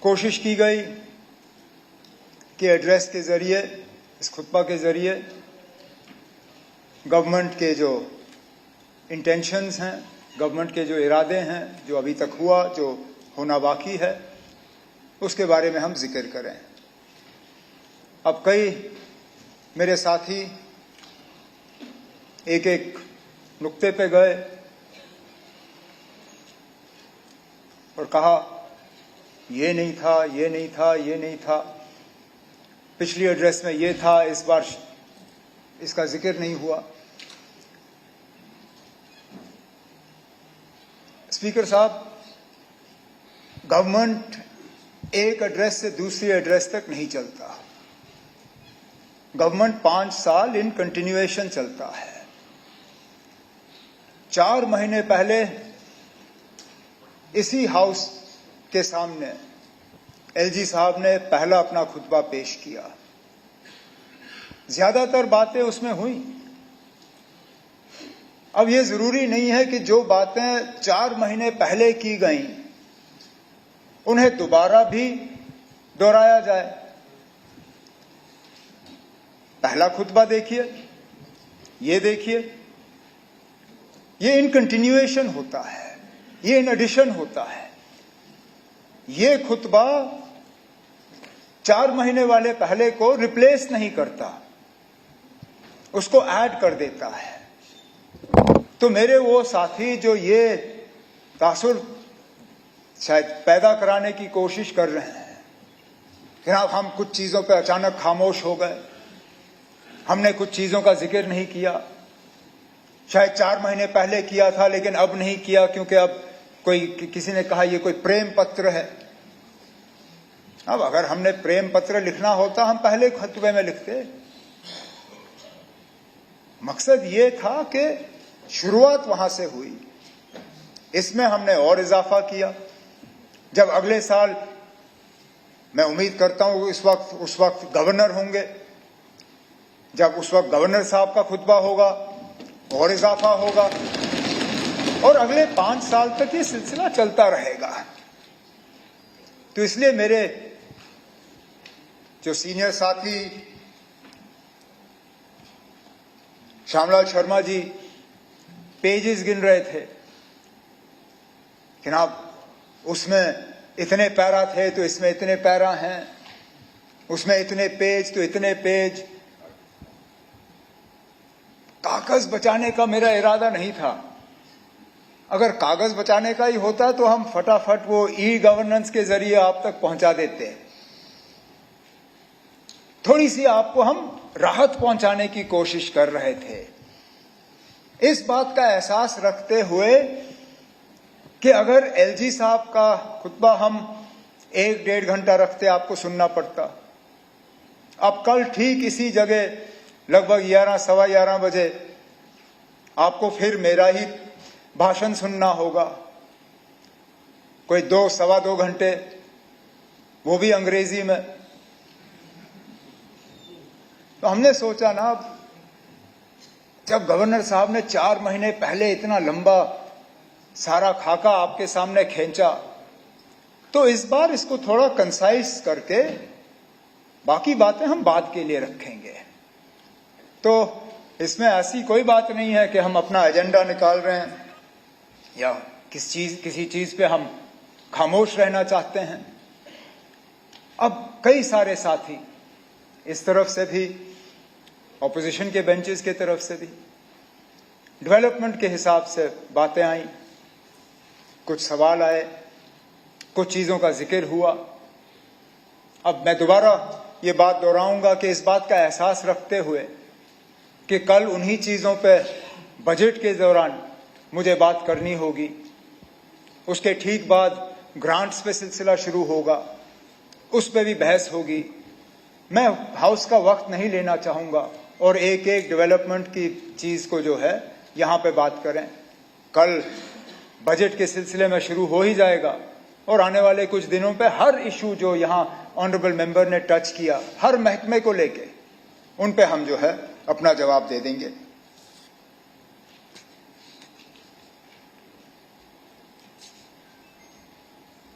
कोशिश की गई कि एड्रेस के ज़रिए, इस खुतबा के ज़रिए गवर्नमेंट के जो इंटेंशंस हैं, गवर्नमेंट के जो इरादे हैं, जो अभी तक हुआ, जो होना बाकी है, उसके बारे में हम जिक्र करें। अब कई मेरे साथी एक एक नुक्ते पे गए और कहा ये नहीं था, ये नहीं था, ये नहीं था, पिछली एड्रेस में ये था, इस बार इसका जिक्र नहीं हुआ। स्पीकर साहब, गवर्नमेंट एक एड्रेस से दूसरी एड्रेस तक नहीं चलता। गवर्नमेंट 5 साल इन कंटिन्यूएशन चलता है। 4 महीने पहले इसी हाउस के सामने एलजी साहब ने पहला अपना खुतबा पेश किया। ज्यादातर बातें उसमें हुई। अब ये जरूरी नहीं है कि जो बातें 4 महीने पहले की गईं उन्हें दोबारा भी दोहराया जाए। पहला खुतबा देखिए, ये देखिए, ये इन कंटिन्यूएशन होता है, ये इन एडिशन होता है। ये खुतबा 4 महीने वाले पहले को रिप्लेस नहीं करता, उसको ऐड कर देता है। तो मेरे वो साथी जो ये तासुर शायद पैदा कराने की कोशिश कर रहे हैं कि हम कुछ चीजों पे अचानक खामोश हो गए, हमने कुछ चीजों का जिक्र नहीं किया, शायद 4 महीने पहले किया था लेकिन अब नहीं किया क्योंकि अब किसी ने कहा ये कोई प्रेम पत्र है। अब अगर हमने प्रेम पत्र लिखना होता हम पहले खुतबे में लिखते। मकसद ये था कि शुरुआत वहां से हुई, इसमें हमने और इजाफा किया। जब अगले साल, मैं उम्मीद करता हूं उस वक्त गवर्नर होंगे, जब उस वक्त गवर्नर साहब का खुतबा होगा और इजाफा होगा और अगले 5 साल तक ये सिलसिला चलता रहेगा। तो इसलिए मेरे जो सीनियर साथी श्यामलाल शर्मा जी पेजेस गिन रहे थे, जनाब उसमें इतने पैरा थे तो इसमें इतने पैरा हैं, उसमें इतने पेज तो इतने पेज। कागज बचाने का मेरा इरादा नहीं था। अगर कागज बचाने का ही होता तो हम फटाफट वो ई गवर्नेंस के जरिए आप तक पहुंचा देते। थोड़ी सी आपको हम राहत पहुंचाने की कोशिश कर रहे थे, इस बात का एहसास रखते हुए कि अगर एलजी साहब का खुतबा हम 1-1.5 घंटा रखते आपको सुनना पड़ता। अब कल ठीक इसी जगह लगभग 11-11:15 बजे आपको फिर मेरा ही भाषण सुनना होगा, कोई 2-2.25 घंटे, वो भी अंग्रेजी में। तो हमने सोचा ना, जब गवर्नर साहब ने 4 महीने पहले इतना लंबा सारा खाका आपके सामने खींचा, तो इस बार इसको थोड़ा कंसाइज करके बाकी बातें हम बाद के लिए रखेंगे। तो इसमें ऐसी कोई बात नहीं है कि हम अपना एजेंडा निकाल रहे हैं या किसी चीज पे हम खामोश रहना चाहते हैं। अब कई सारे साथी इस तरफ से भी, ऑपोजिशन के बेंचेस के तरफ से भी, डेवलपमेंट के हिसाब से बातें आई, कुछ सवाल आए, कुछ चीजों का जिक्र हुआ। अब मैं दोबारा ये बात दोहराऊंगा कि इस बात का एहसास रखते हुए कि कल उन्हीं चीजों पे बजट के दौरान मुझे बात करनी होगी, उसके ठीक बाद ग्रांट्स पे सिलसिला शुरू होगा, उस पे भी बहस होगी। मैं हाउस का वक्त नहीं लेना चाहूंगा और एक एक डेवलपमेंट की चीज को जो है यहां पे बात करें। कल बजट के सिलसिले में शुरू हो ही जाएगा और आने वाले कुछ दिनों पे हर इशू जो यहां ऑनरेबल मेंबर ने टच किया, हर महकमे को लेके, उन पे हम जो है अपना जवाब दे देंगे।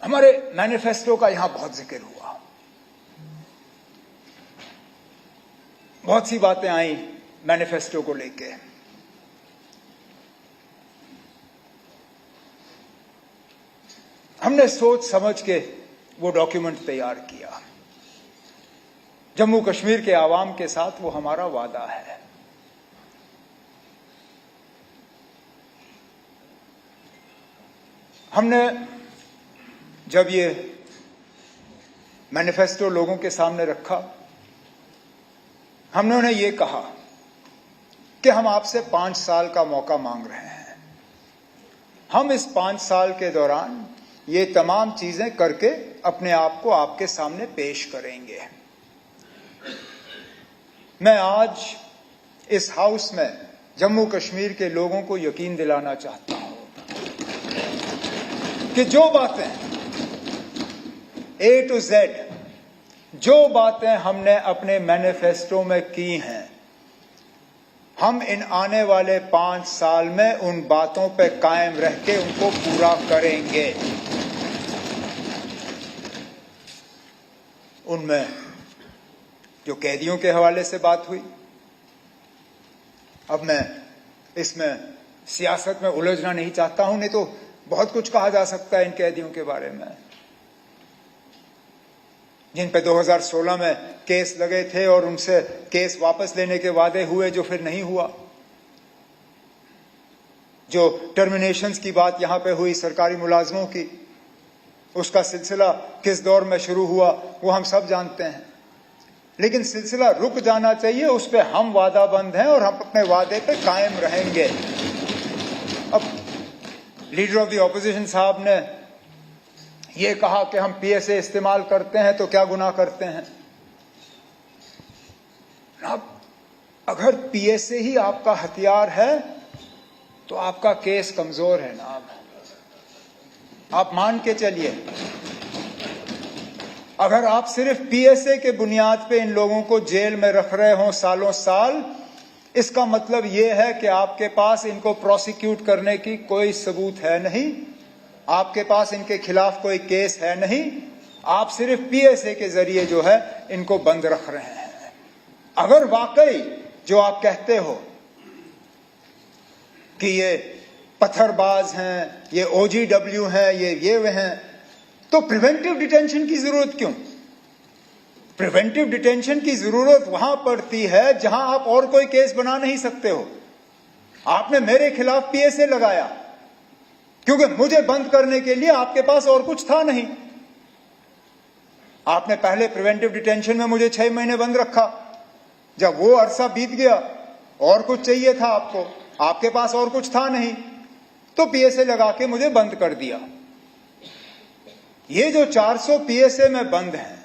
हमारे मैनिफेस्टो का यहां बहुत जिक्र हुआ, बहुत सी बातें आई मैनिफेस्टो को लेके। हमने सोच समझ के वो डॉक्यूमेंट तैयार किया। जम्मू कश्मीर के आवाम के साथ वो हमारा वादा है। हमने जब ये मैनिफेस्टो लोगों के सामने रखा, हमने उन्हें ये कहा कि हम आपसे 5 साल का मौका मांग रहे हैं। हम इस 5 साल के दौरान ये तमाम चीजें करके अपने आप को आपके सामने पेश करेंगे। मैं आज इस हाउस में जम्मू कश्मीर के लोगों को यकीन दिलाना चाहता हूं कि जो बातें A to Z, जो बातें हमने अपने मैनिफेस्टो में की हैं, हम इन आने वाले 5 साल में उन बातों पे कायम रह के उनको पूरा करेंगे। उनमें जो कैदियों के हवाले से बात हुई, अब मैं इसमें सियासत में उलझना नहीं चाहता हूं, नहीं तो बहुत कुछ कहा जा सकता है इन कैदियों के बारे में, जिन पे 2016 में केस लगे थे और उनसे केस वापस लेने के वादे हुए जो फिर नहीं हुआ। जो टर्मिनेशंस की बात यहां पे हुई सरकारी मुलाजमों की, उसका सिलसिला किस दौर में शुरू हुआ वो हम सब जानते हैं, लेकिन सिलसिला रुक जाना चाहिए, उस पे हम वादाबंद हैं और हम अपने वादे पे कायम रहेंगे। अब लीडर ऑफ द ऑपोजिशन साहब ने ये कहा कि हम पीएसए इस्तेमाल करते हैं तो क्या गुनाह करते हैं। अब अगर पीएसए ही आपका हथियार है तो आपका केस कमजोर है ना, आप मान के चलिए। अगर आप सिर्फ पीएसए के बुनियाद पे इन लोगों को जेल में रख रहे हो सालों साल, इसका मतलब यह है कि आपके पास इनको प्रोसिक्यूट करने की कोई सबूत है नहीं, आपके पास इनके खिलाफ कोई केस है नहीं, आप सिर्फ पीएसए के जरिए जो है इनको बंद रख रहे हैं। अगर वाकई जो आप कहते हो कि ये पत्थरबाज हैं, ये ओजीडब्ल्यू हैं, ये वे हैं, तो प्रिवेंटिव डिटेंशन की जरूरत क्यों? प्रिवेंटिव डिटेंशन की जरूरत वहां पड़ती है जहां आप और कोई केस बना नहीं सकते हो। आपने मेरे खिलाफ पीएसए लगाया क्योंकि मुझे बंद करने के लिए आपके पास और कुछ था नहीं। आपने पहले प्रिवेंटिव डिटेंशन में मुझे 6 महीने बंद रखा, जब वो अरसा बीत गया और कुछ चाहिए था आपको, आपके पास और कुछ था नहीं, तो पीएसए लगा के मुझे बंद कर दिया। ये जो 400 पीएसए में बंद हैं,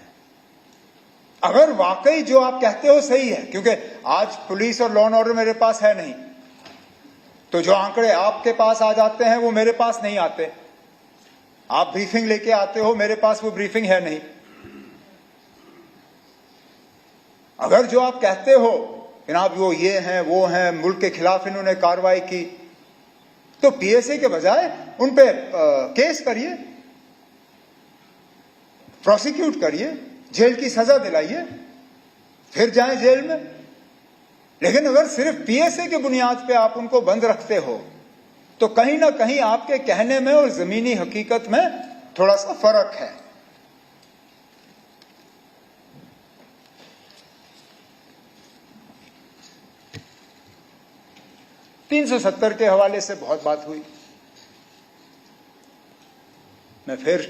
अगर वाकई जो आप कहते हो सही है, क्योंकि आज पुलिस और लॉ एंड ऑर्डर मेरे पास है नहीं, तो जो आंकड़े आपके पास आ जाते हैं वो मेरे पास नहीं आते। आप ब्रीफिंग लेके आते हो, मेरे पास वो ब्रीफिंग है नहीं। अगर जो आप कहते हो जनाब वो ये हैं वो हैं, मुल्क के खिलाफ इन्होंने कार्रवाई की, तो पीएसए के बजाय उन पे केस करिए, प्रोसिक्यूट करिए, जेल की सजा दिलाइए, फिर जाएं जेल में। लेकिन अगर सिर्फ पीएसए के बुनियाद पे आप उनको बंद रखते हो तो कहीं ना कहीं आपके कहने में और जमीनी हकीकत में थोड़ा सा फर्क है। $370 के हवाले से बहुत बात हुई। मैं फिर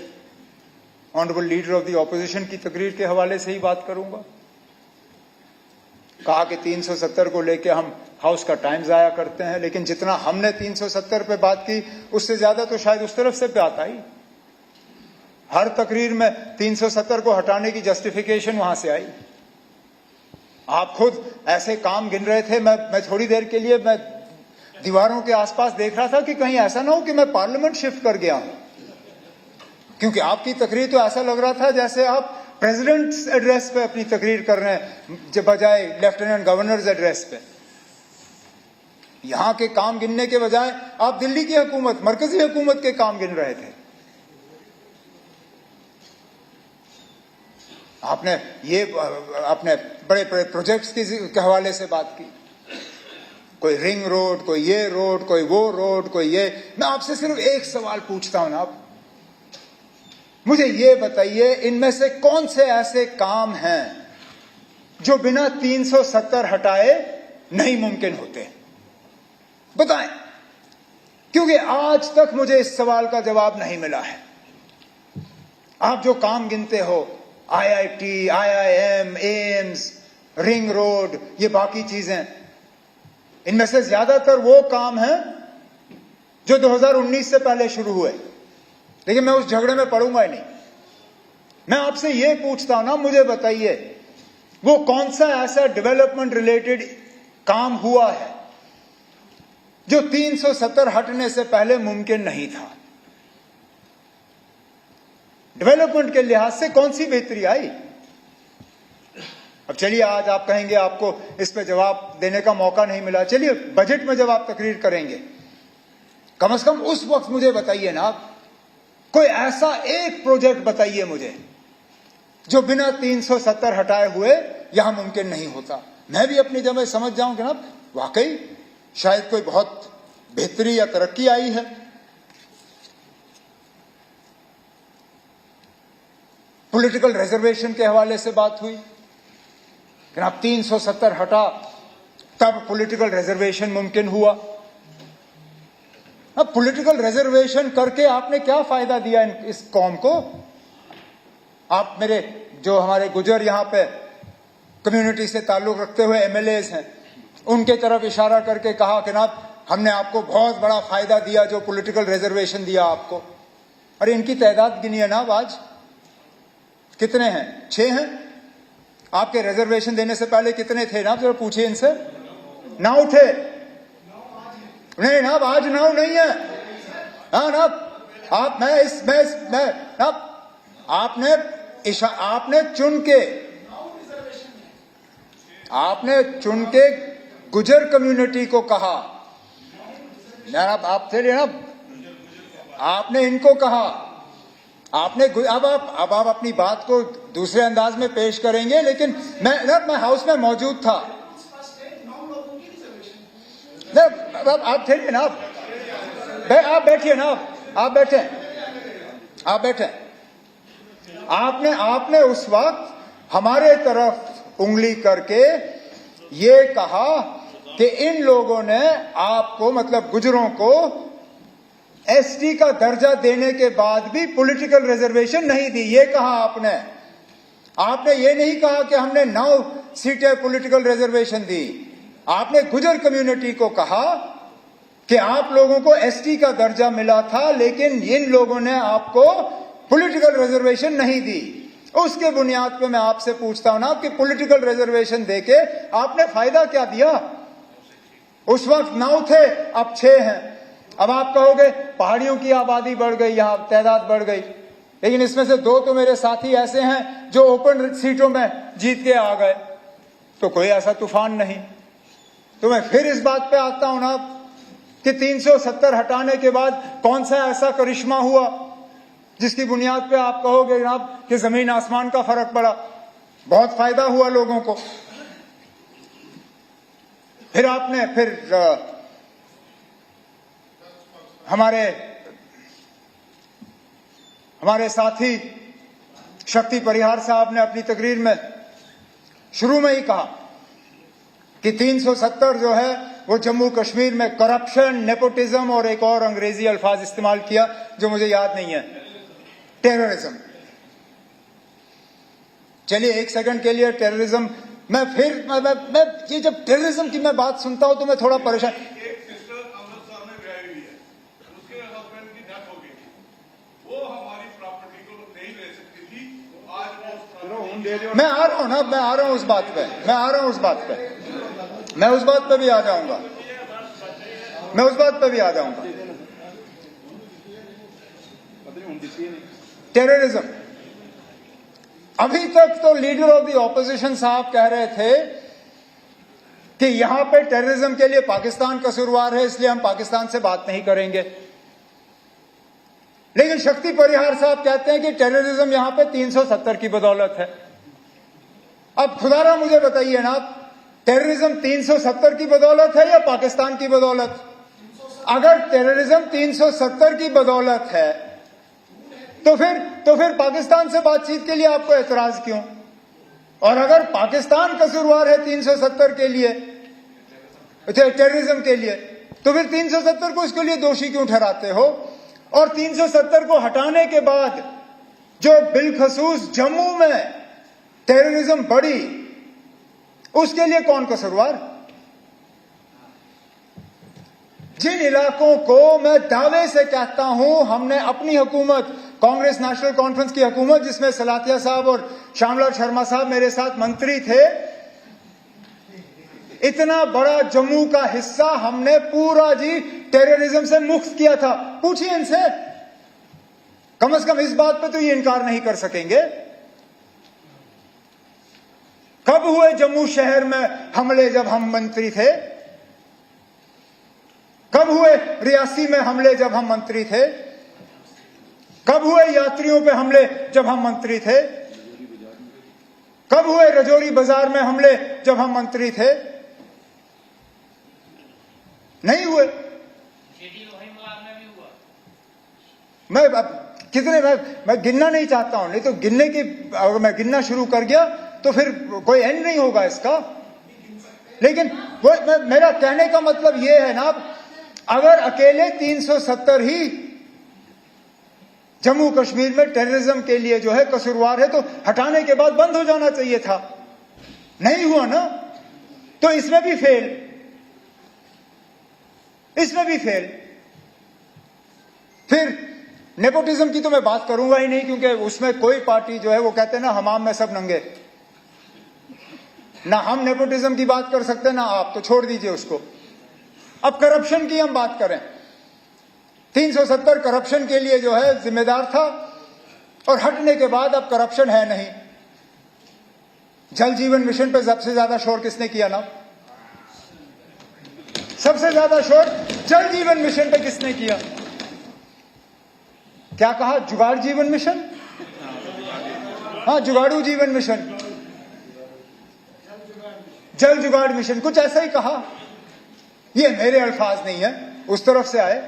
honourable leader of the opposition की तकरीर के हवाले से ही बात करूंगा। कहा कि 370 को लेके हम हाउस का टाइम जाया करते हैं, लेकिन जितना हमने 370 पे बात की उससे ज्यादा तो शायद उस तरफ से बात आई। हर तकरीर में 370 को हटाने की जस्टिफिकेशन वहां से आई। आप खुद ऐसे काम गिन रहे थे, मैं थोड़ी देर के लिए मैं दीवारों के आसपास देख रहा था कि कहीं ऐसा ना हो कि मैं पार्लियामेंट शिफ्ट कर गया हूं, क्योंकि आपकी तकरीर तो ऐसा लग रहा था जैसे आप प्रेसिडेंट्स एड्रेस पे अपनी तकरीर कर रहे हैं जब बजाय लेफ्टिनेंट गवर्नर्स एड्रेस पे। यहां के काम गिनने के बजाय आप दिल्ली की हुकूमत, मरकजी हुकूमत के काम गिन रहे थे। आपने ये अपने बड़े बड़े प्रोजेक्ट्स के हवाले से बात की, कोई रिंग रोड, कोई ये रोड, कोई वो रोड, कोई ये। मैं आपसे सिर्फ एक सवाल पूछता हूं ना, आप मुझे ये बताइए, इनमें से कौन से ऐसे काम हैं जो बिना 370 हटाए नहीं मुमकिन होते? बताएं, क्योंकि आज तक मुझे इस सवाल का जवाब नहीं मिला है। आप जो काम गिनते हो, IIT, IIM, AIIMS, ring road, ये बाकी चीजें, इनमें से ज्यादातर वो काम हैं जो 2019 से पहले शुरू हुए। लेकिन मैं उस झगड़े में पड़ूंगा ही नहीं। मैं आपसे ये पूछता हूं ना, मुझे बताइए वो कौन सा ऐसा डेवलपमेंट रिलेटेड काम हुआ है जो 370 हटने से पहले मुमकिन नहीं था? डेवलपमेंट के लिहाज से कौन सी बेहतरी आई? अब चलिए, आज आप कहेंगे आपको इस पे जवाब देने का मौका नहीं मिला। चलिए, बजट में जब आप तकरीर करेंगे, कम से कम उस वक्त मुझे बताइए ना, आप कोई ऐसा एक प्रोजेक्ट बताइए मुझे जो बिना 370 हटाए हुए यहां मुमकिन नहीं होता। मैं भी अपनी जगह समझ जाऊं कि ना वाकई शायद कोई बहुत बेहतरी या तरक्की आई है। पॉलिटिकल रिजर्वेशन के हवाले से बात हुई कि आप 370 हटा तब पॉलिटिकल रिजर्वेशन मुमकिन हुआ। अब पॉलिटिकल रिजर्वेशन करके आपने क्या फायदा दिया इस कौम को? आप मेरे जो हमारे गुजर यहां पे कम्युनिटी से ताल्लुक रखते हुए MLAs हैं, उनके तरफ इशारा करके कहा कि ना हमने आपको बहुत बड़ा फायदा दिया जो पॉलिटिकल रिजर्वेशन दिया आपको। अरे इनकी तादाद गिनिए ना, आज कितने हैं? 6 हैं। आपके रिजर्वेशन देने से पहले कितने थे ना? जरा पूछिए इनसे। 9 थे। नहीं ना, आज 9 नहीं है। हाँ ना, आप मैं ना, आपने चुन के गुजर कम्युनिटी को कहा ना, आप थे ना, आपने इनको कहा, आपने अब आप अपनी बात को दूसरे अंदाज में पेश करेंगे, लेकिन मैं हाउस में मौजूद था। आप थे ना, आप बैठिए ना, आप बैठे। आपने उस वक्त हमारे तरफ उंगली करके ये कहा कि इन लोगों ने आपको, मतलब गुजरों को, ST का दर्जा देने के बाद भी पॉलिटिकल रिजर्वेशन नहीं दी। ये कहा आपने ये नहीं कहा कि हमने 9 सीटें पॉलिटिकल रिजर्वेशन दी। आपने गुजर कम्युनिटी को कहा कि आप लोगों को ST का दर्जा मिला था, लेकिन इन लोगों ने आपको पॉलिटिकल रिजर्वेशन नहीं दी। उसके बुनियाद पे मैं आपसे पूछता हूं ना कि पॉलिटिकल रिजर्वेशन देके आपने फायदा क्या दिया? उस वक्त 9 थे, अब 6 हैं। अब आप कहोगे पहाड़ियों की आबादी बढ़ गई, यहां तादाद बढ़ गई, लेकिन इसमें से 2 तो मेरे साथी ऐसे हैं जो ओपन सीटों में जीत के आ गए, तो कोई ऐसा तूफान नहीं। तो मैं फिर इस बात पे आता हूं ना कि 370 हटाने के बाद कौन सा ऐसा करिश्मा हुआ जिसकी बुनियाद पे आप कहोगे जनाब कि जमीन आसमान का फर्क पड़ा, बहुत फायदा हुआ लोगों को। फिर आपने हमारे साथी शक्ति परिहार साहब ने अपनी तकरीर में शुरू में ही कहा कि 370 जो है वो जम्मू कश्मीर में करप्शन, नेपोटिज्म और एक और अंग्रेजी अल्फाज इस्तेमाल किया जो मुझे याद नहीं है, टेररिज्म। चलिए एक सेकंड के लिए टेररिज्म, मैं ये जब टेररिज्म की मैं बात सुनता हूं तो मैं थोड़ा परेशान। एक सिस्टर अमृतसर में ब्याही हुई है, उसके हस्बैंड की डेथ हो गई थी, वो हमारी प्रॉपर्टी को नहीं ले सकती थी, आज वो मैं आ रहा हूं ना, मैं आ रहा हूं उस बात पे, मैं आ रहा हूं उस बात पे, मैं उस बात पे भी आ जाऊंगा, मैं उस बात पे भी आ जाऊंगा। टेररिज्म, अभी तक तो लीडर ऑफ द ऑपोजिशन साहब कह रहे थे कि यहां पे टेररिज्म के लिए पाकिस्तान कसूरवार है, इसलिए हम पाकिस्तान से बात नहीं करेंगे। लेकिन शक्ति परिहार साहब कहते हैं कि टेररिज्म यहां पे 370 की बदौलत है। अब खुदारा मुझे बताइए ना, टेररिज्म 370 की बदौलत है या पाकिस्तान की बदौलत? अगर टेररिज्म 370 की बदौलत है तो फिर पाकिस्तान से बातचीत के लिए आपको एतराज क्यों? और अगर पाकिस्तान कसूरवार है 370 के लिए, टेररिज्म के लिए, तो फिर 370 को इसके लिए दोषी क्यों ठहराते हो? और 370 को हटाने के बाद जो बिलखसूस जम्मू में टेररिज्म बढ़ी, उसके लिए कौन कसूरवार? जिन इलाकों को मैं दावे से कहता हूं हमने अपनी हुकूमत, कांग्रेस नेशनल कॉन्फ्रेंस की हुकूमत जिसमें सलातिया साहब और श्यामलाल शर्मा साहब मेरे साथ मंत्री थे, इतना बड़ा जम्मू का हिस्सा हमने पूरा जी टेररिज्म से मुक्त किया था। पूछिए इनसे, कम से कम इस बात पे तो ये इनकार नहीं कर सकेंगे। कब हुए जम्मू शहर में हमले जब हम मंत्री थे? कब हुए रियासी में हमले जब हम मंत्री थे? कब हुए यात्रियों पे हमले जब हम मंत्री थे? कब हुए रजौरी बाजार में हमले जब हम मंत्री थे? नहीं हुए। मैं कितने मैं गिनना नहीं चाहता हूं, नहीं तो गिनने की, अगर मैं गिनना शुरू कर गया तो फिर कोई एंड नहीं होगा इसका। लेकिन मेरा कहने का मतलब यह है ना, अगर अकेले 370 ही जम्मू कश्मीर में टेररिज्म के लिए जो है कसूरवार है, तो हटाने के बाद बंद हो जाना चाहिए था। नहीं हुआ ना, तो इसमें भी फेल, इसमें भी फेल। फिर नेपोटिज्म की तो मैं बात करूंगा ही नहीं, क्योंकि उसमें कोई पार्टी जो है वो कहते हैं ना हमाम में सब नंगे, ना हम नेपोटिज्म की बात कर सकते ना आप, तो छोड़ दीजिए उसको। अब करप्शन की हम बात करें, 370 करप्शन के लिए जो है जिम्मेदार था, और हटने के बाद अब करप्शन है नहीं। जल जीवन मिशन पे सबसे ज्यादा शोर किसने किया ना? सबसे ज्यादा शोर जल जीवन मिशन पे किसने किया? क्या कहा? जुगाड़ जीवन मिशन? हाँ, जुगाड़ू जीवन मिशन, जल जुगाड़ मिशन, कुछ ऐसा ही कहा। ये मेरे अल्फाज नहीं है, उस तरफ से आए।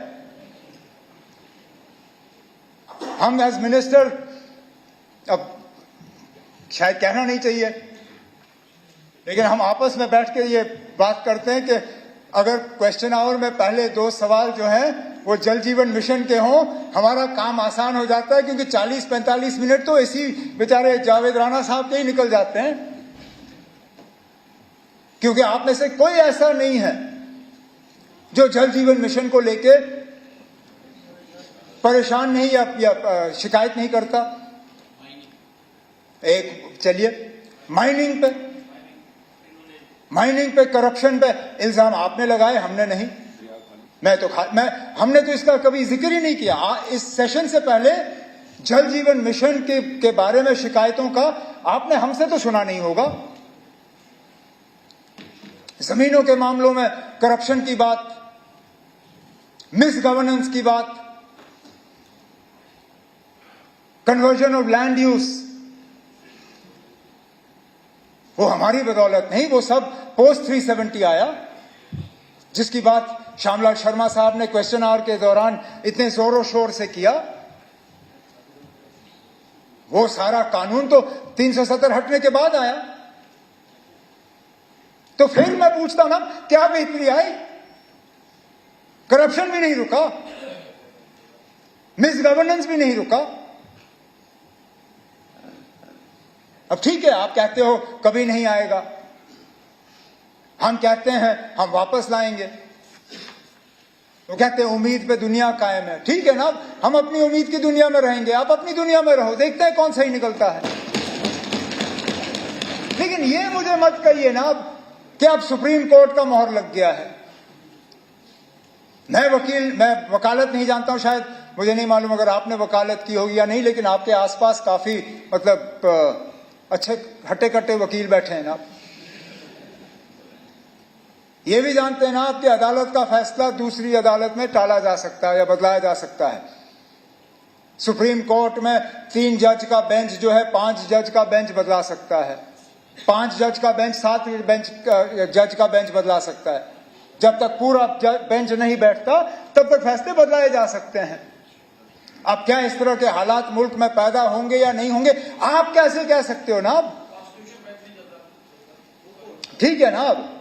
हम एज मिनिस्टर, अब शायद कहना नहीं चाहिए, लेकिन हम आपस में बैठ के ये बात करते हैं कि अगर क्वेश्चन आवर में पहले 2 सवाल जो हैं वो जल जीवन मिशन के हों, हमारा काम आसान हो जाता है, क्योंकि 40-45 मिनट तो इसी बेचारे जावेद राणा साहब के ही निकल जाते हैं। क्योंकि आप में से कोई ऐसा नहीं है जो जल जीवन मिशन को लेके परेशान नहीं या शिकायत नहीं करता। एक चलिए, माइनिंग पे करप्शन पे इल्जाम आपने लगाए, हमने नहीं। हमने तो इसका कभी जिक्र ही नहीं किया। इस सेशन से पहले जल जीवन मिशन के बारे में शिकायतों का आपने हमसे तो सुना नहीं होगा। जमीनों के मामलों में करप्शन की बात, मिस गवर्नेंस की बात, कन्वर्जन ऑफ लैंड यूज, वो हमारी बदौलत नहीं, वो सब पोस्ट 370 आया, जिसकी बात श्यामलाल शर्मा साहब ने क्वेश्चन आवर के दौरान इतने जोरों शोर से किया। वो सारा कानून तो 370 हटने के बाद आया। तो फिर मैं पूछता ना, क्या बेहतरी आई? करप्शन भी नहीं रुका, मिस गवर्नेंस भी नहीं रुका। अब ठीक है, आप कहते हो कभी नहीं आएगा, हम कहते हैं हम वापस लाएंगे, तो कहते हैं उम्मीद पे दुनिया कायम है। ठीक है ना, हम अपनी उम्मीद की दुनिया में रहेंगे, आप अपनी दुनिया में रहो, देखते हैं कौन सही निकलता है। लेकिन ये मुझे मत कहिए ना कि अब सुप्रीम कोर्ट का मोहर लग गया है। मैं वकालत नहीं जानता हूं, शायद मुझे नहीं मालूम अगर आपने वकालत की होगी या नहीं, लेकिन आपके आसपास काफी मतलब अच्छे हट्टे कट्टे वकील बैठे हैं ना। ये भी जानते हैं ना कि अदालत का फैसला दूसरी अदालत में टाला जा सकता है या बदलाया जा सकता है। सुप्रीम कोर्ट में 3 जज का बेंच जो है 5 जज का बेंच बदला सकता है। 5 जज का बेंच 7 जज का बेंच बदला सकता है। जब तक पूरा बेंच नहीं बैठता तब तक फैसले बदलाए जा सकते हैं। अब क्या इस तरह के हालात मुल्क में पैदा होंगे या नहीं होंगे, आप कैसे कह सकते हो ना? ठीक है ना? अब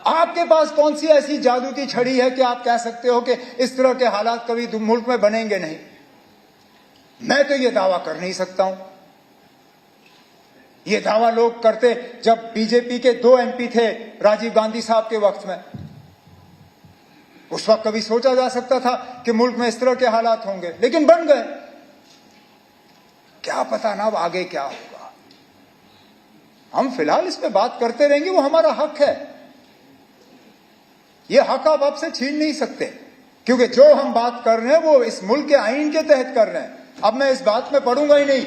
आपके पास कौन सी ऐसी जादू की छड़ी है कि आप कह सकते हो कि इस तरह के हालात कभी मुल्क में बनेंगे नहीं? मैं तो ये दावा कर नहीं सकता हूं। ये दावा लोग करते जब बीजेपी के 2 MP थे राजीव गांधी साहब के वक्त में। उस वक्त कभी सोचा जा सकता था कि मुल्क में इस तरह के हालात होंगे, लेकिन बन गए। क्या पता ना अब आगे क्या होगा। हम फिलहाल इस पे बात करते रहेंगे, वो हमारा हक है। ये हक आप आपसे छीन नहीं सकते, क्योंकि जो हम बात कर रहे हैं वो इस मुल्क के आईन के तहत कर रहे हैं। अब मैं इस बात में पढ़ूंगा ही नहीं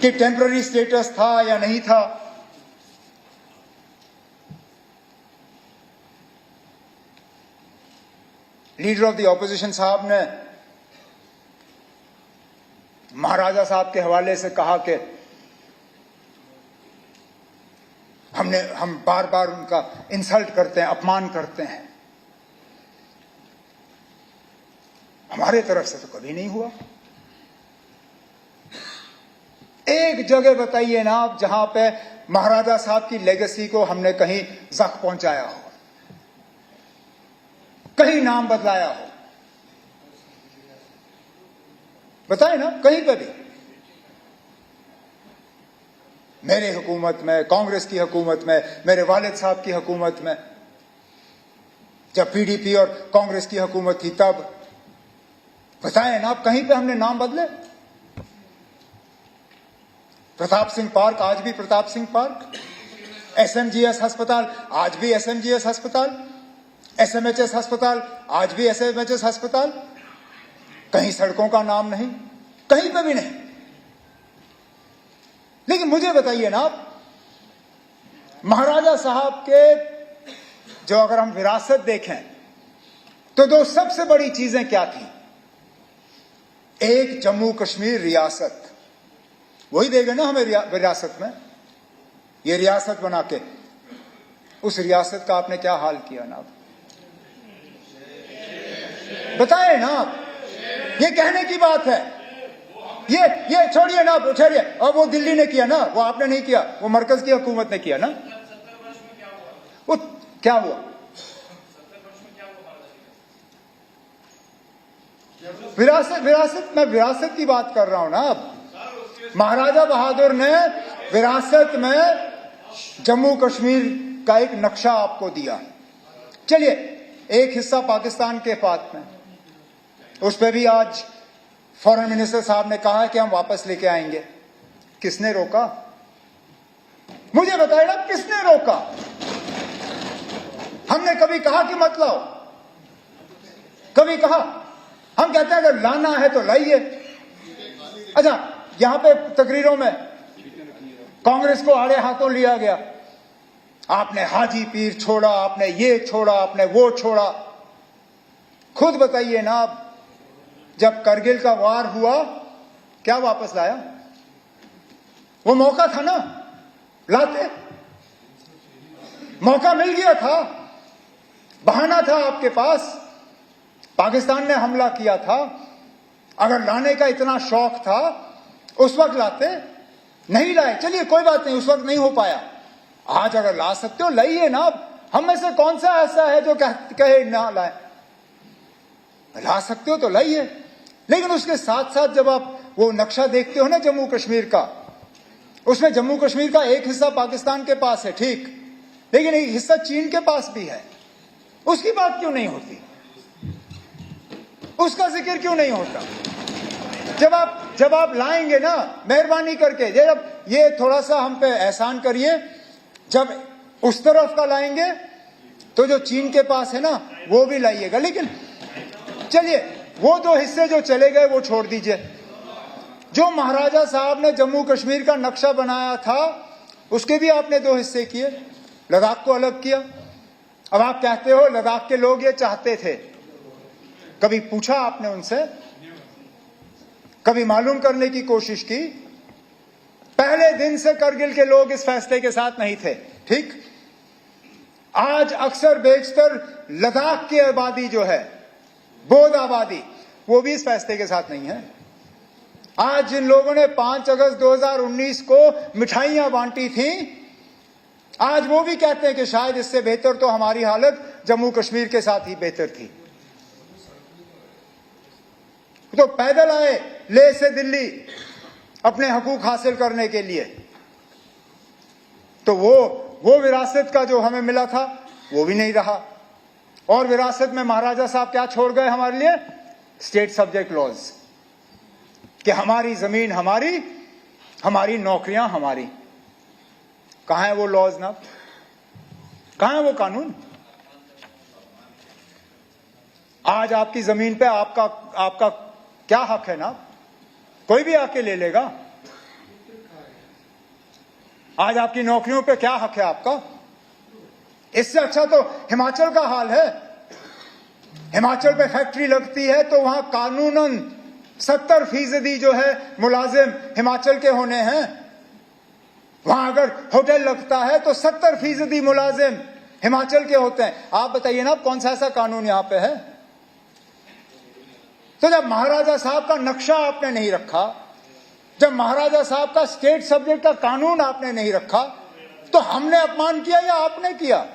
कि टेम्पररी स्टेटस था या नहीं था। लीडर ऑफ द ऑपोजिशन साहब ने महाराजा साहब के हवाले से कहा कि हम बार बार उनका इंसल्ट करते हैं, अपमान करते हैं। हमारे तरफ से तो कभी नहीं हुआ। एक जगह बताइए ना आप जहां पे महाराजा साहब की लेगेसी को हमने कहीं जख्म पहुंचाया हो, कहीं नाम बदलाया हो, बताए ना कहीं पे भी। मेरे हुकूमत में, कांग्रेस की हुकूमत में, मेरे वालिद साहब की हुकूमत में, जब पीडीपी और कांग्रेस की हुकूमत थी तब, बताए ना आप कहीं पे हमने नाम बदले? प्रताप सिंह पार्क आज भी प्रताप सिंह पार्क, एसएमजीएस अस्पताल आज भी एसएमजीएस अस्पताल, एसएमएचएस अस्पताल आज भी एसएमएचएस अस्पताल। कहीं सड़कों का नाम नहीं, कहीं पे भी नहीं। लेकिन मुझे बताइए ना आप, महाराजा साहब के जो अगर हम विरासत देखें तो 2 सबसे बड़ी चीजें क्या थी? एक जम्मू कश्मीर रियासत, वही देगा ना हमें विरासत में। ये रियासत बना के उस रियासत का आपने क्या हाल किया ना? बताए ना आप, ये कहने की बात है। ये छोड़िए ना, छोड़िए। और वो दिल्ली ने किया ना, वो आपने नहीं किया, वो मरकज की हुकूमत ने किया ना। वो क्या हुआ? विरासत मैं विरासत की बात कर रहा हूं ना। अब महाराजा बहादुर ने विरासत में जम्मू कश्मीर का एक नक्शा आपको दिया। चलिए, एक हिस्सा पाकिस्तान के पास में, उस पर भी आज फॉरेन मिनिस्टर साहब ने कहा है कि हम वापस लेके आएंगे। किसने रोका? मुझे बताइए ना, किसने रोका? हमने कभी कहा कि मत लाओ? कभी कहा? हम कहते हैं अगर लाना है तो लाइए। अच्छा, यहां पे तकरीरों में कांग्रेस को आड़े हाथों लिया गया। आपने हाजी पीर छोड़ा, आपने ये छोड़ा, आपने वो छोड़ा। खुद बताइए ना, आप जब करगिल का वार हुआ क्या वापस लाया? वो मौका था ना, लाते। मौका मिल गया था, बहाना था आपके पास। पाकिस्तान ने हमला किया था, अगर लाने का इतना शौक था उस वक्त लाते। नहीं लाए, चलिए कोई बात नहीं, उस वक्त नहीं हो पाया। आज अगर ला सकते हो लाइए ना। हम में से कौन सा ऐसा है जो कहे ना लाए? ला सकते हो तो लाइए। लेकिन उसके साथ साथ जब आप वो नक्शा देखते हो ना जम्मू कश्मीर का, उसमें जम्मू कश्मीर का एक हिस्सा पाकिस्तान के पास है, ठीक, लेकिन एक हिस्सा चीन के पास भी है। उसकी बात क्यों नहीं होती? उसका जिक्र क्यों नहीं होता? जब आप लाएंगे ना, मेहरबानी करके, जब ये थोड़ा सा हम पे एहसान करिए, जब उस तरफ का लाएंगे तो जो चीन के पास है ना वो भी लाइएगा। लेकिन चलिए, वो 2 हिस्से जो चले गए वो छोड़ दीजिए। जो महाराजा साहब ने जम्मू कश्मीर का नक्शा बनाया था उसके भी आपने 2 हिस्से किए, लद्दाख को अलग किया। अब आप कहते हो लद्दाख के लोग ये चाहते थे। कभी पूछा आपने उनसे? कभी मालूम करने की कोशिश की? पहले दिन से करगिल के लोग इस फैसले के साथ नहीं थे। ठीक, आज अक्सर बेशतर लद्दाख की आबादी जो है, बौद्ध आबादी, वो भी इस फैसले के साथ नहीं है। आज जिन लोगों ने 5 अगस्त 2019 को मिठाइयां बांटी थी, आज वो भी कहते हैं कि शायद इससे बेहतर तो हमारी हालत जम्मू कश्मीर के साथ ही बेहतर थी। तो पैदल आए लेह से दिल्ली अपने हकूक हासिल करने के लिए, तो वो विरासत का जो हमें मिला था वो भी नहीं रहा। और विरासत में महाराजा साहब क्या छोड़ गए हमारे लिए? स्टेट सब्जेक्ट लॉज, कि हमारी जमीन हमारी, हमारी नौकरियां हमारी। कहां है वो लॉज ना? कहां है वो कानून? आज आपकी जमीन पे आपका क्या हक है ना? कोई भी आके ले लेगा। आज आपकी नौकरियों पे क्या हक है आपका? इससे अच्छा तो हिमाचल का हाल है। हिमाचल पे फैक्ट्री लगती है तो वहां कानूनन 70% जो है मुलाजिम हिमाचल के होने हैं। वहां अगर होटल लगता है तो 70% मुलाजिम हिमाचल के होते हैं। आप बताइए ना, कौन सा ऐसा कानून यहां पे है? तो जब महाराजा साहब का नक्शा आपने नहीं रखा, जब महाराजा साहब का स्टेट सब्जेक्ट का कानून आपने नहीं रखा, तो हमने अपमान किया या आपने किया?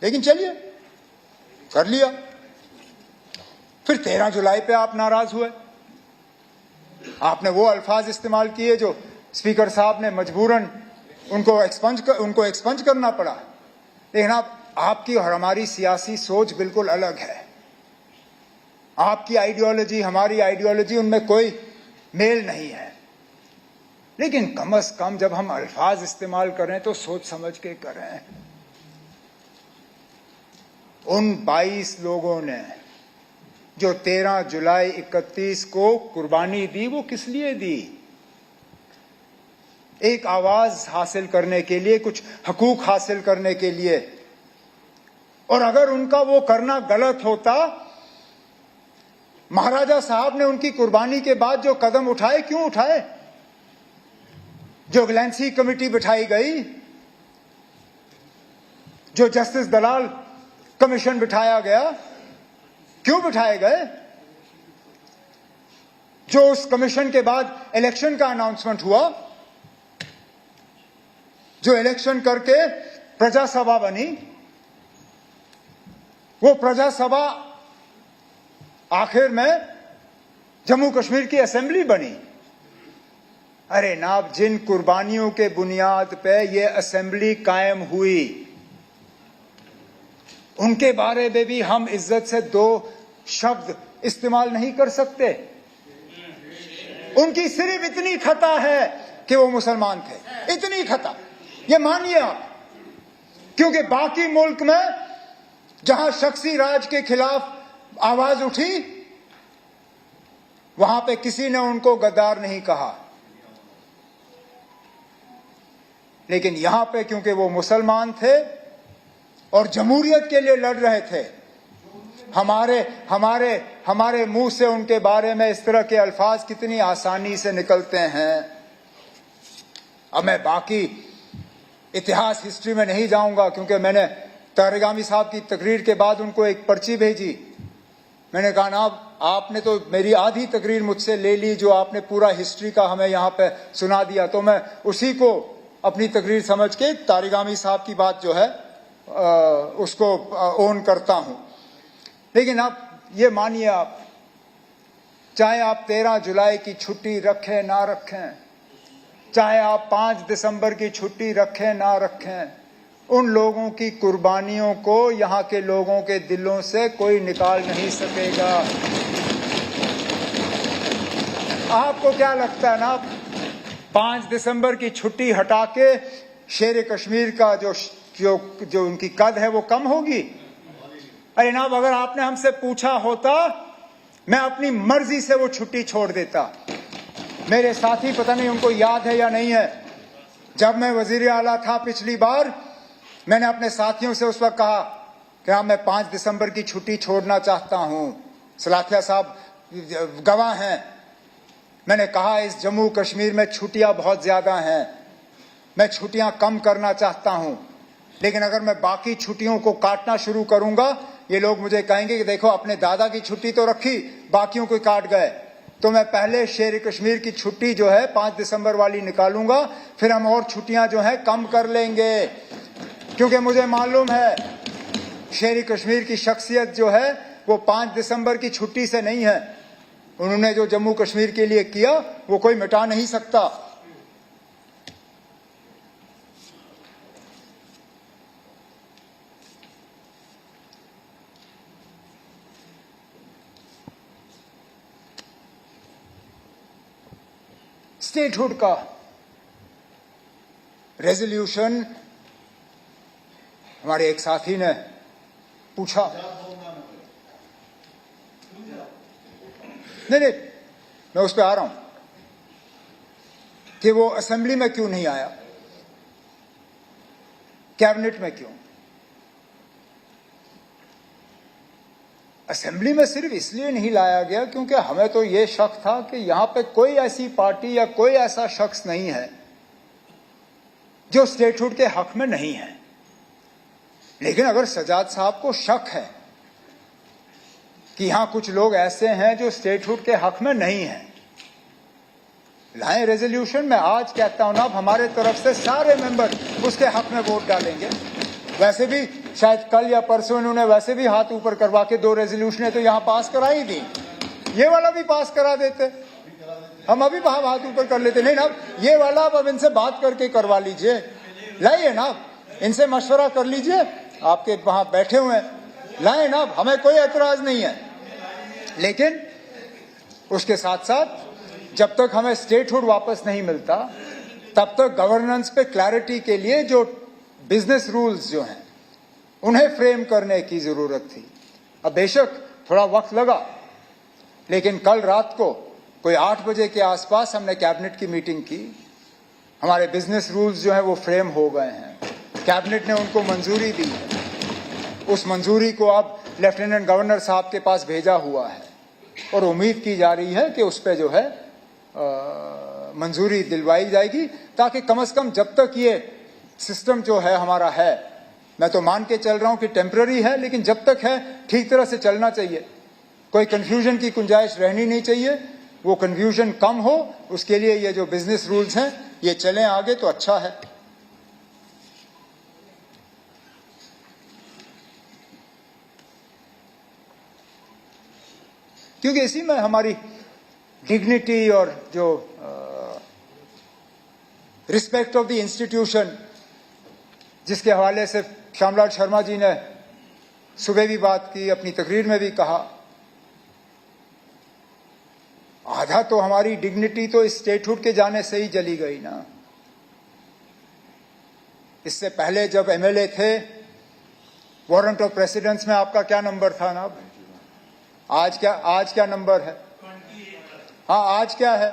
लेकिन चलिए, कर लिया। फिर 13 जुलाई पे आप नाराज हुए। आपने वो अल्फाज इस्तेमाल किए जो स्पीकर साहब ने मजबूरन उनको एक्सपंज करना पड़ा। लेकिन आपकी और हमारी सियासी सोच बिल्कुल अलग है। आपकी आइडियोलॉजी, हमारी आइडियोलॉजी, उनमें कोई मेल नहीं है। लेकिन कम से कम जब हम अल्फाज इस्तेमाल करें तो सोच समझ के करें। उन 22 लोगों ने जो 13 जुलाई 31 को कुर्बानी दी, वो किस लिए दी? एक आवाज हासिल करने के लिए, कुछ हकूक हासिल करने के लिए। और अगर उनका वो करना गलत होता, महाराजा साहब ने उनकी कुर्बानी के बाद जो कदम उठाए, क्यों उठाए? जो ग्लैंसी कमेटी बिठाई गई, जो जस्टिस दलाल कमीशन बिठाया गया, क्यों बिठाए गए? जो उस कमीशन के बाद इलेक्शन का अनाउंसमेंट हुआ, जो इलेक्शन करके प्रजा सभा बनी, वो प्रजा सभा आखिर में जम्मू कश्मीर की असेंबली बनी। अरे नाब, जिन कुर्बानियों के बुनियाद पे ये असेंबली कायम हुई, उनके बारे में भी हम इज्जत से 2 शब्द इस्तेमाल नहीं कर सकते। उनकी सिर्फ इतनी खता है कि वो मुसलमान थे, इतनी खता, ये मानिए आप। क्योंकि बाकी मुल्क में जहां शख्सी राज के खिलाफ आवाज उठी, वहां पे किसी ने उनको गद्दार नहीं कहा। लेकिन यहां पे क्योंकि वो मुसलमान थे और जमहूरियत के लिए लड़ रहे थे, हमारे मुंह से उनके बारे में इस तरह के अल्फाज कितनी आसानी से निकलते हैं। अब मैं बाकी इतिहास, हिस्ट्री में नहीं जाऊंगा, क्योंकि मैंने तारिगामी साहब की तकरीर के बाद उनको एक पर्ची भेजी। मैंने कहा ना, आपने तो मेरी आधी तकरीर मुझसे ले ली, जो आपने पूरा हिस्ट्री का हमें यहाँ पे सुना दिया, तो मैं उसी को अपनी तकरीर समझ के तारिगामी साहब की बात जो है उसको ओन करता हूं। लेकिन आप ये मानिए, आप चाहे आप 13 जुलाई की छुट्टी रखें ना रखें, चाहे आप 5 दिसंबर की छुट्टी रखें ना रखें, उन लोगों की कुर्बानियों को यहाँ के लोगों के दिलों से कोई निकाल नहीं सकेगा। आपको क्या लगता है ना, 5 दिसंबर की छुट्टी हटा के शेर कश्मीर का जो उनकी कद है वो कम होगी? अरे ना, अगर आपने हमसे पूछा होता, मैं अपनी मर्जी से वो छुट्टी छोड़ देता। मेरे साथी, पता नहीं उनको याद है या नहीं है, जब मैं वजीर आला था पिछली बार, मैंने अपने साथियों से उस वक्त कहा कि हाँ, मैं 5 दिसंबर की छुट्टी छोड़ना चाहता हूं। सलाथिया साहब गवाह हैं। मैंने कहा इस जम्मू कश्मीर में छुट्टियां बहुत ज्यादा हैं, मैं छुट्टियां कम करना चाहता हूं, लेकिन अगर मैं बाकी छुट्टियों को काटना शुरू करूंगा, ये लोग मुझे कहेंगे कि देखो अपने दादा की छुट्टी तो रखी, बाकियों को काट गए। तो मैं पहले शेर कश्मीर की छुट्टी जो है 5 दिसंबर वाली निकालूंगा, फिर हम और छुट्टियां जो है कम कर लेंगे, क्योंकि मुझे मालूम है शेर कश्मीर की शख्सियत जो है वो 5 दिसंबर की छुट्टी से नहीं है। उन्होंने जो जम्मू कश्मीर के लिए किया वो कोई मिटा नहीं सकता। स्टेटहुड का रेजोल्यूशन हमारे एक साथी ने पूछा, नहीं, मैं उस पर आ रहा हूं कि वो असेंबली में क्यों नहीं आया, कैबिनेट में क्यों। असेंबली में सिर्फ इसलिए नहीं लाया गया क्योंकि हमें तो ये शक था कि यहां पे कोई ऐसी पार्टी या कोई ऐसा शख्स नहीं है जो स्टेटहुड के हक में नहीं है। लेकिन अगर सजाद साहब को शक है कि यहां कुछ लोग ऐसे हैं जो स्टेटहुड के हक में नहीं हैं, लाएं रेजोल्यूशन। मैं आज कहता हूं ना, हमारे तरफ से सारे मेंबर उसके हक में वोट डालेंगे। वैसे भी शायद कल या परसों इन्होंने वैसे भी हाथ ऊपर करवा के 2 रेजोल्यूशनें तो यहां पास कराई थी, ये वाला भी पास करा देते, हम अभी हाथ ऊपर कर लेते। नहीं ना, ये वाला अब इनसे बात करके करवा लीजिए, लाइए ना, इनसे मशवरा कर लीजिए, आपके वहां बैठे हुए हैं, लाए ना, हमें कोई एतराज नहीं है। लेकिन उसके साथ साथ जब तक हमें स्टेटहुड वापस नहीं मिलता, तब तक गवर्नेंस पे क्लैरिटी के लिए जो बिजनेस रूल्स जो हैं उन्हें फ्रेम करने की जरूरत थी। अब बेशक थोड़ा वक्त लगा, लेकिन कल रात को कोई 8 बजे के आसपास हमने कैबिनेट की मीटिंग की, हमारे बिजनेस रूल्स जो हैं वो फ्रेम हो गए हैं, कैबिनेट ने उनको मंजूरी दी है। उस मंजूरी को अब लेफ्टिनेंट गवर्नर साहब के पास भेजा हुआ है और उम्मीद की जा रही है कि उस पर जो है मंजूरी दिलवाई जाएगी, ताकि कम से कम जब तक ये सिस्टम जो है हमारा है, मैं तो मान के चल रहा हूं कि टेम्पररी है, लेकिन जब तक है ठीक तरह से चलना चाहिए, कोई कंफ्यूजन की गुंजाइश रहनी नहीं चाहिए। वो कंफ्यूजन कम हो, उसके लिए ये जो बिजनेस रूल्स हैं ये चलें आगे तो अच्छा है। क्योंकि इसी में हमारी डिग्निटी और जो रिस्पेक्ट ऑफ द इंस्टीट्यूशन, जिसके हवाले से श्यामलाल शर्मा जी ने सुबह भी बात की, अपनी तकरीर में भी कहा, आधा तो हमारी डिग्निटी तो इस स्टेटहुड के जाने से ही जली गई ना। इससे पहले जब एमएलए थे, वारंट ऑफ प्रेसिडेंस में आपका क्या नंबर था ना? आज क्या नंबर है? हाँ, आज क्या है?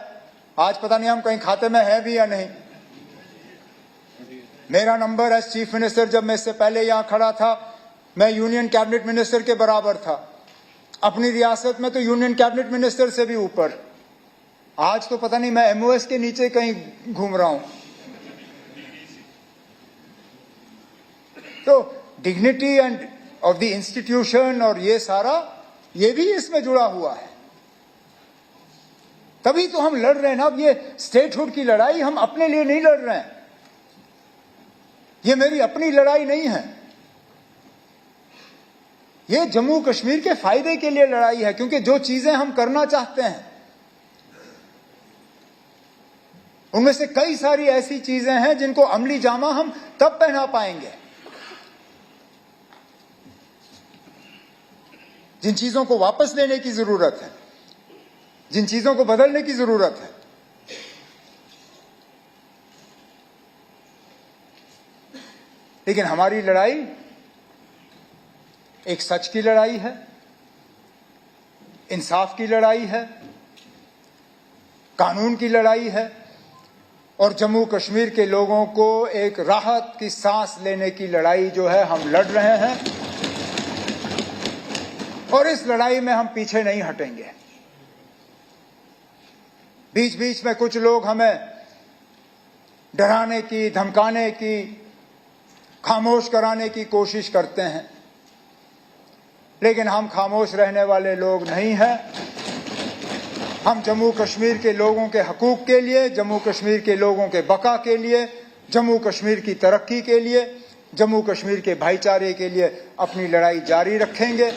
आज पता नहीं हम कहीं खाते में है भी या नहीं। मेरा नंबर एज चीफ मिनिस्टर, जब मैं इससे पहले यहां खड़ा था, मैं यूनियन कैबिनेट मिनिस्टर के बराबर था। अपनी रियासत में तो यूनियन कैबिनेट मिनिस्टर से भी ऊपर। आज तो पता नहीं मैं एमओएस के नीचे कहीं घूम रहा हूं। तो dignity end of the institution और ये सारा, ये भी इसमें जुड़ा हुआ है। तभी तो हम लड़ रहे हैं ना। अब ये स्टेटहुड की लड़ाई हम अपने लिए नहीं लड़ रहे हैं, ये मेरी अपनी लड़ाई नहीं है, ये जम्मू कश्मीर के फायदे के लिए लड़ाई है। क्योंकि जो चीजें हम करना चाहते हैं उनमें से कई सारी ऐसी चीजें हैं जिनको अमली जामा हम तब पहना पाएंगे, जिन चीजों को वापस लेने की जरूरत है, जिन चीजों को बदलने की जरूरत है। लेकिन हमारी लड़ाई एक सच की लड़ाई है, इंसाफ की लड़ाई है, कानून की लड़ाई है, और जम्मू कश्मीर के लोगों को एक राहत की सांस लेने की लड़ाई जो है हम लड़ रहे हैं। और इस लड़ाई में हम पीछे नहीं हटेंगे। बीच बीच में कुछ लोग हमें डराने की, धमकाने की, खामोश कराने की कोशिश करते हैं, लेकिन हम खामोश रहने वाले लोग नहीं हैं। हम जम्मू कश्मीर के लोगों के हकूक के लिए, जम्मू कश्मीर के लोगों के बका के लिए, जम्मू कश्मीर की तरक्की के लिए, जम्मू कश्मीर के भाईचारे के लिए अपनी लड़ाई जारी रखेंगे।